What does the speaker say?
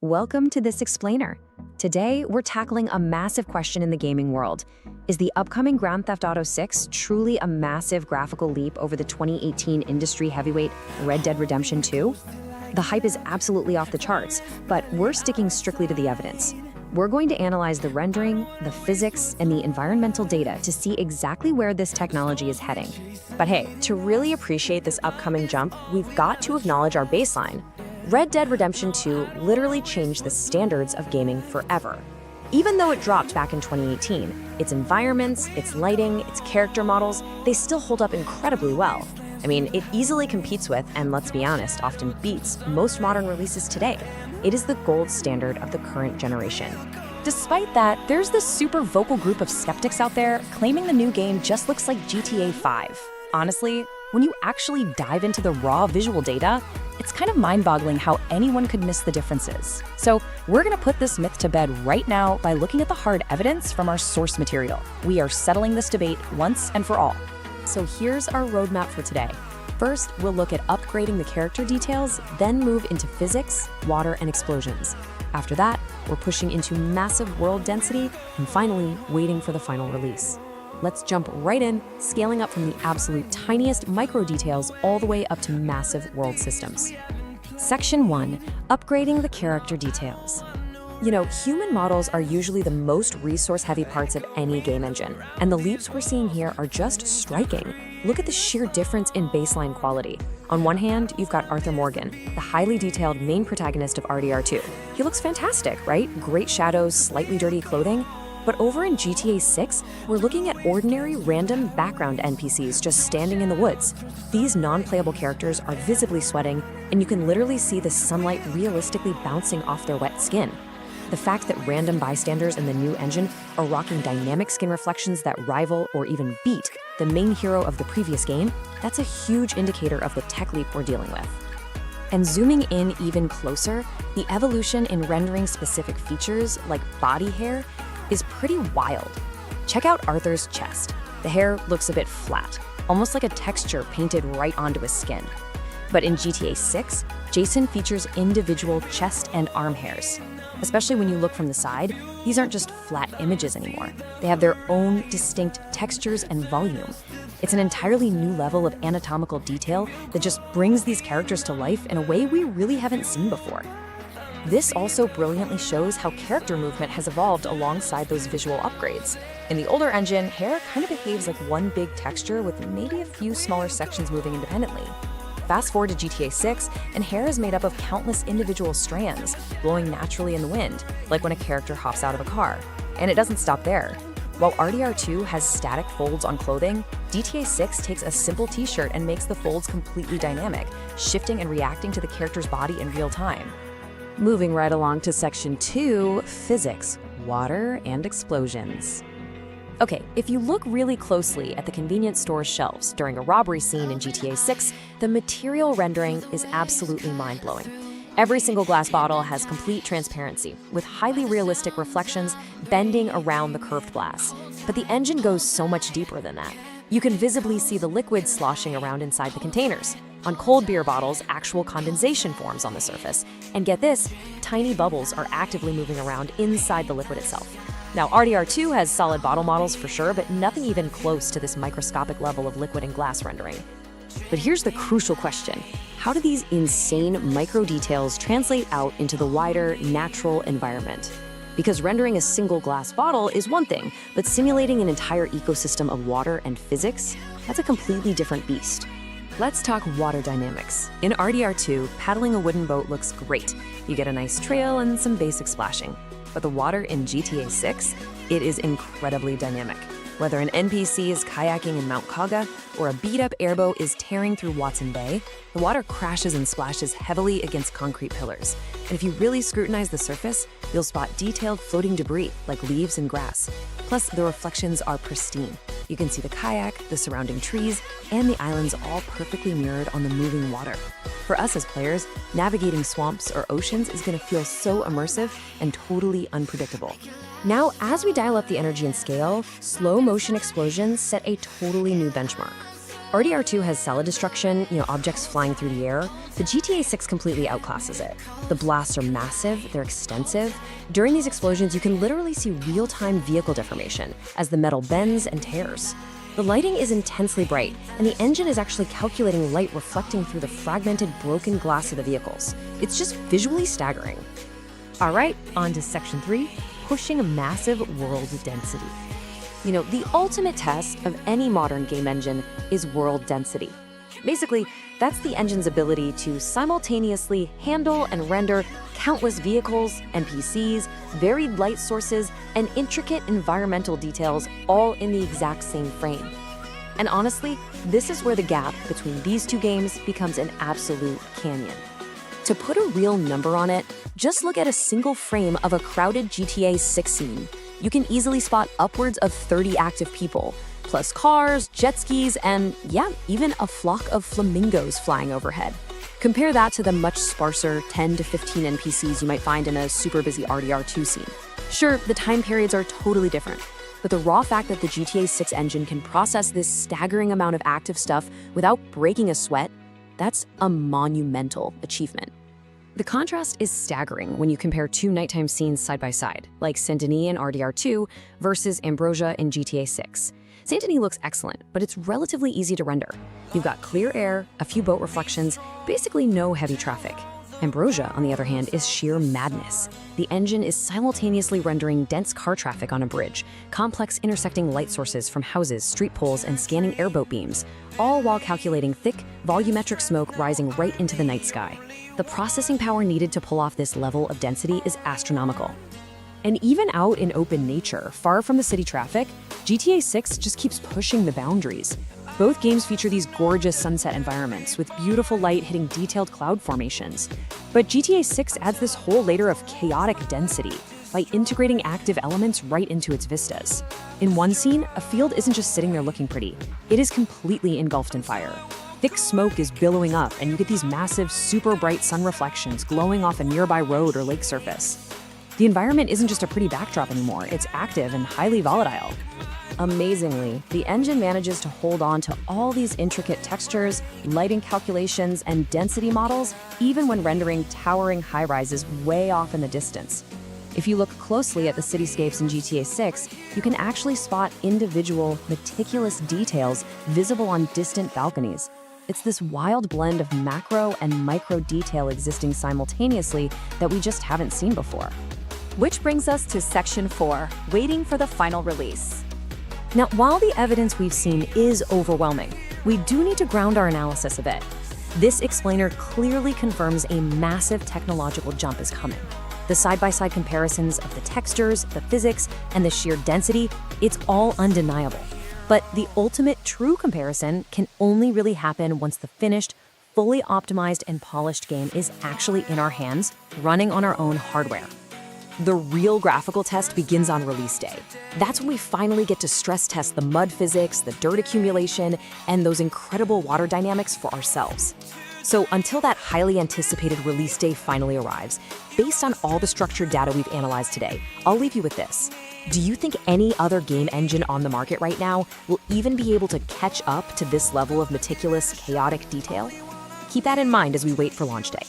Welcome to this explainer. Today, we're tackling a massive question in the gaming world. Is the upcoming Grand Theft Auto 6 truly a massive graphical leap over the 2018 industry heavyweight Red Dead Redemption 2? The hype is absolutely off the charts, but we're sticking strictly to the evidence. We're going to analyze the rendering, the physics, and the environmental data to see exactly where this technology is heading. But hey, to really appreciate this upcoming jump, we've got to acknowledge our baseline. Red Dead Redemption 2 literally changed the standards of gaming forever. Even though it dropped back in 2018, its environments, its lighting, its character models, they still hold up incredibly well. I mean, it easily competes with, and let's be honest, often beats, most modern releases today. It is the gold standard of the current generation. Despite that, there's this super vocal group of skeptics out there claiming the new game just looks like GTA 5. Honestly, when you actually dive into the raw visual data, it's kind of mind-boggling how anyone could miss the differences. So we're gonna put this myth to bed right now by looking at the hard evidence from our source material. We are settling this debate once and for all. So here's our roadmap for today. First, we'll look at upgrading the character details, then move into physics, water, and explosions. After that, we're pushing into massive world density, and finally, waiting for the final release. Let's jump right in, scaling up from the absolute tiniest micro details all the way up to massive world systems. Section 1, upgrading the character details. You know, human models are usually the most resource-heavy parts of any game engine, and the leaps we're seeing here are just striking. Look at the sheer difference in baseline quality. On one hand, you've got Arthur Morgan, the highly detailed main protagonist of RDR2. He looks fantastic, right? Great shadows, slightly dirty clothing. But over in GTA 6, we're looking at ordinary, random background NPCs just standing in the woods. These non-playable characters are visibly sweating, and you can literally see the sunlight realistically bouncing off their wet skin. The fact that random bystanders in the new engine are rocking dynamic skin reflections that rival or even beat the main hero of the previous game, that's a huge indicator of the tech leap we're dealing with. And zooming in even closer, the evolution in rendering specific features like body hair is pretty wild. Check out Arthur's chest. The hair looks a bit flat, almost like a texture painted right onto his skin. But in GTA 6, Jason features individual chest and arm hairs. Especially when you look from the side, these aren't just flat images anymore. They have their own distinct textures and volume. It's an entirely new level of anatomical detail that just brings these characters to life in a way we really haven't seen before. This also brilliantly shows how character movement has evolved alongside those visual upgrades. In the older engine, hair kind of behaves like one big texture with maybe a few smaller sections moving independently. Fast forward to GTA 6, and hair is made up of countless individual strands, blowing naturally in the wind, like when a character hops out of a car. And it doesn't stop there. While RDR2 has static folds on clothing, GTA 6 takes a simple t-shirt and makes the folds completely dynamic, shifting and reacting to the character's body in real time. Moving right along to Section 2, physics, water, and explosions. Okay, if you look really closely at the convenience store shelves during a robbery scene in GTA 6, the material rendering is absolutely mind-blowing. Every single glass bottle has complete transparency, with highly realistic reflections bending around the curved glass. But the engine goes so much deeper than that. You can visibly see the liquid sloshing around inside the containers. On cold beer bottles, actual condensation forms on the surface. And get this, tiny bubbles are actively moving around inside the liquid itself. Now, RDR2 has solid bottle models for sure, but nothing even close to this microscopic level of liquid and glass rendering. But here's the crucial question. How do these insane micro details translate out into the wider, natural environment? Because rendering a single glass bottle is one thing, but simulating an entire ecosystem of water and physics, that's a completely different beast. Let's talk water dynamics. In RDR2, paddling a wooden boat looks great. You get a nice trail and some basic splashing. But the water in GTA 6, it is incredibly dynamic. Whether an NPC is kayaking in Mount Kaga or a beat-up airboat is tearing through Watson Bay, the water crashes and splashes heavily against concrete pillars. And if you really scrutinize the surface, you'll spot detailed floating debris like leaves and grass. Plus, the reflections are pristine. You can see the kayak, the surrounding trees, and the islands all perfectly mirrored on the moving water. For us as players, navigating swamps or oceans is going to feel so immersive and totally unpredictable. Now, as we dial up the energy and scale, slow motion explosions set a totally new benchmark. RDR2 has solid destruction, objects flying through the air. The GTA 6 completely outclasses it. The blasts are massive, they're extensive. During these explosions, you can literally see real-time vehicle deformation as the metal bends and tears. The lighting is intensely bright, and the engine is actually calculating light reflecting through the fragmented, broken glass of the vehicles. It's just visually staggering. All right, on to Section 3, pushing a massive world density. The ultimate test of any modern game engine is world density. Basically, that's the engine's ability to simultaneously handle and render countless vehicles, NPCs, varied light sources, and intricate environmental details all in the exact same frame. And honestly, this is where the gap between these two games becomes an absolute canyon. To put a real number on it, just look at a single frame of a crowded GTA 6 scene. You can easily spot upwards of 30 active people, plus cars, jet skis, and even a flock of flamingos flying overhead. Compare that to the much sparser 10 to 15 NPCs you might find in a super busy RDR2 scene. Sure, the time periods are totally different, but the raw fact that the GTA 6 engine can process this staggering amount of active stuff without breaking a sweat, that's a monumental achievement. The contrast is staggering when you compare two nighttime scenes side by side, like Saint-Denis in RDR2 versus Ambrosia in GTA 6. Saint-Denis looks excellent, but it's relatively easy to render. You've got clear air, a few boat reflections, basically no heavy traffic. Ambrosia, on the other hand, is sheer madness. The engine is simultaneously rendering dense car traffic on a bridge, complex intersecting light sources from houses, street poles, and scanning airboat beams, all while calculating thick, volumetric smoke rising right into the night sky. The processing power needed to pull off this level of density is astronomical. And even out in open nature, far from the city traffic, GTA 6 just keeps pushing the boundaries. Both games feature these gorgeous sunset environments with beautiful light hitting detailed cloud formations. But GTA 6 adds this whole layer of chaotic density by integrating active elements right into its vistas. In one scene, a field isn't just sitting there looking pretty, it is completely engulfed in fire. Thick smoke is billowing up, and you get these massive, super bright sun reflections glowing off a nearby road or lake surface. The environment isn't just a pretty backdrop anymore, it's active and highly volatile. Amazingly, the engine manages to hold on to all these intricate textures, lighting calculations, and density models, even when rendering towering high-rises way off in the distance. If you look closely at the cityscapes in GTA 6, you can actually spot individual, meticulous details visible on distant balconies. It's this wild blend of macro and micro detail existing simultaneously that we just haven't seen before. Which brings us to Section 4, waiting for the final release. Now, while the evidence we've seen is overwhelming, we do need to ground our analysis a bit. This explainer clearly confirms a massive technological jump is coming. The side-by-side comparisons of the textures, the physics, and the sheer density, it's all undeniable. But the ultimate true comparison can only really happen once the finished, fully optimized and polished game is actually in our hands, running on our own hardware. The real graphical test begins on release day. That's when we finally get to stress test the mud physics, the dirt accumulation, and those incredible water dynamics for ourselves. So until that highly anticipated release day finally arrives, based on all the structured data we've analyzed today, I'll leave you with this. Do you think any other game engine on the market right now will even be able to catch up to this level of meticulous, chaotic detail? Keep that in mind as we wait for launch day.